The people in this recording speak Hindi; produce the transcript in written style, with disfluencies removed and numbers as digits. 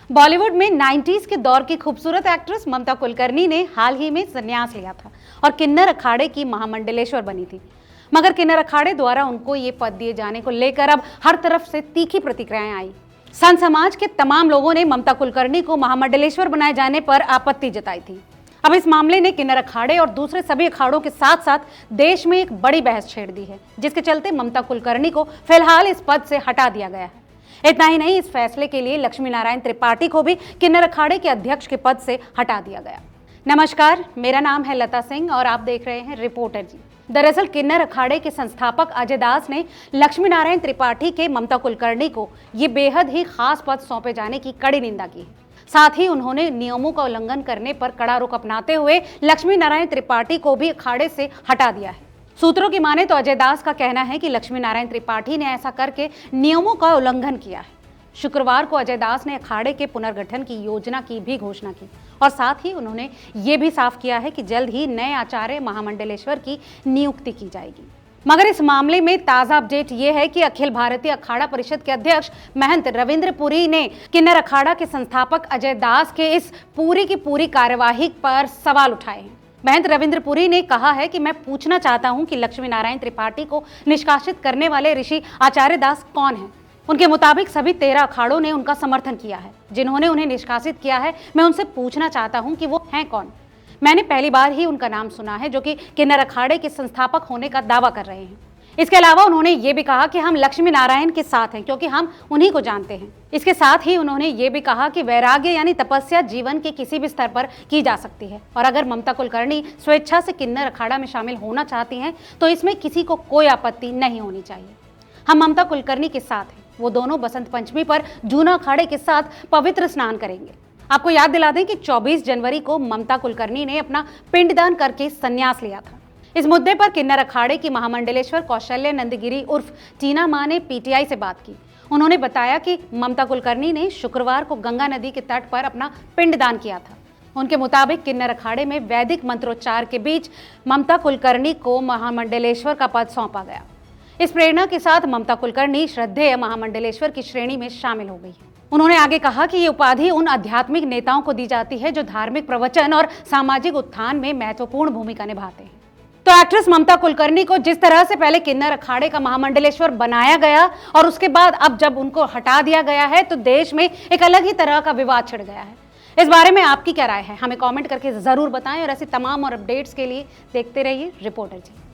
बॉलीवुड में 90s के दौर की खूबसूरत एक्ट्रेस ममता कुलकर्णी ने हाल ही में संन्यास लिया था और किन्नर अखाड़े की महामंडलेश्वर बनी थी। मगर किन्नर अखाड़े द्वारा उनको ये पद दिए जाने को लेकर अब हर तरफ से तीखी प्रतिक्रियाएं आई। संत समाज के तमाम लोगों ने ममता कुलकर्णी को महामंडलेश्वर बनाए जाने पर आपत्ति जताई थी। अब इस मामले ने किन्नर अखाड़े और दूसरे सभी अखाड़ों के साथ साथ देश में एक बड़ी बहस छेड़ दी है, जिसके चलते ममता कुलकर्णी को फिलहाल इस पद से हटा दिया गया है। इतना ही नहीं, इस फैसले के लिए लक्ष्मी नारायण त्रिपाठी को भी किन्नर अखाड़े के अध्यक्ष के पद से हटा दिया गया। नमस्कार, मेरा नाम है लता सिंह और आप देख रहे हैं रिपोर्टर जी। दरअसल किन्नर अखाड़े के संस्थापक अजय दास ने लक्ष्मी नारायण त्रिपाठी के ममता कुलकर्णी को ये बेहद ही खास पद सौंपे जाने की कड़ी निंदा की। साथ ही उन्होंने नियमों का उल्लंघन करने पर कड़ा रुख अपनाते हुए लक्ष्मी नारायण त्रिपाठी को भी अखाड़े से हटा दिया है। सूत्रों की माने तो अजय दास का कहना है कि लक्ष्मी नारायण त्रिपाठी ने ऐसा करके नियमों का उल्लंघन किया है। शुक्रवार को अजय दास ने अखाड़े के पुनर्गठन की योजना की भी घोषणा की और साथ ही उन्होंने ये भी साफ किया है कि जल्द ही नए आचार्य महामंडलेश्वर की नियुक्ति की जाएगी। मगर इस मामले में ताजा अपडेट ये है कि अखिल भारतीय अखाड़ा परिषद के अध्यक्ष महंत रविंद्र पुरी ने किन्नर अखाड़ा के संस्थापक अजय दास के इस पूरी की पूरी कार्यवाही पर सवाल उठाए हैं। महंत रविंद्र पुरी ने कहा है कि मैं पूछना चाहता हूं कि लक्ष्मी नारायण त्रिपाठी को निष्कासित करने वाले ऋषि आचार्य दास कौन हैं? उनके मुताबिक सभी 13 अखाड़ों ने उनका समर्थन किया है जिन्होंने उन्हें निष्कासित किया है। मैं उनसे पूछना चाहता हूं कि वो हैं कौन? मैंने पहली बार ही उनका नाम सुना है जो कि किन्नर अखाड़े के संस्थापक होने का दावा कर रहे हैं। इसके अलावा उन्होंने ये भी कहा कि हम लक्ष्मी नारायण के साथ हैं क्योंकि हम उन्हीं को जानते हैं। इसके साथ ही उन्होंने ये भी कहा कि वैराग्य यानी तपस्या जीवन के किसी भी स्तर पर की जा सकती है और अगर ममता कुलकर्णी स्वेच्छा से किन्नर अखाड़ा में शामिल होना चाहती हैं तो इसमें किसी को कोई आपत्ति नहीं होनी चाहिए। हम ममता कुलकर्णी के साथ हैं। वो दोनों बसंत पंचमी पर जूना अखाड़े के साथ पवित्र स्नान करेंगे। आपको याद दिला दें कि 24 जनवरी को ममता कुलकर्णी ने अपना पिंडदान करके संन्यास लिया था। इस मुद्दे पर किन्नर अखाड़े की महामंडलेश्वर कौशल्य नंदगिरी उर्फ टीना मां ने पीटीआई से बात की। उन्होंने बताया कि ममता कुलकर्णी ने शुक्रवार को गंगा नदी के तट पर अपना पिंडदान किया था। उनके मुताबिक किन्नर अखाड़े में वैदिक मंत्रोच्चार के बीच ममता कुलकर्णी को महामंडलेश्वर का पद सौंपा गया। इस प्रेरणा के साथ ममता कुलकर्णी श्रद्धेय महामंडलेश्वर की श्रेणी में शामिल हो गई है। उन्होंने आगे कहा कि ये उपाधि उन आध्यात्मिक नेताओं को दी जाती है जो धार्मिक प्रवचन और सामाजिक उत्थान में महत्वपूर्ण भूमिका निभाते हैं। तो एक्ट्रेस ममता कुलकर्णी को जिस तरह से पहले किन्नर अखाड़े का महामंडलेश्वर बनाया गया और उसके बाद अब जब उनको हटा दिया गया है तो देश में एक अलग ही तरह का विवाद छिड़ गया है। इस बारे में आपकी क्या राय है? हमें कमेंट करके जरूर बताएं और ऐसी तमाम और अपडेट्स के लिए देखते रहिए रिपोर्टर जी।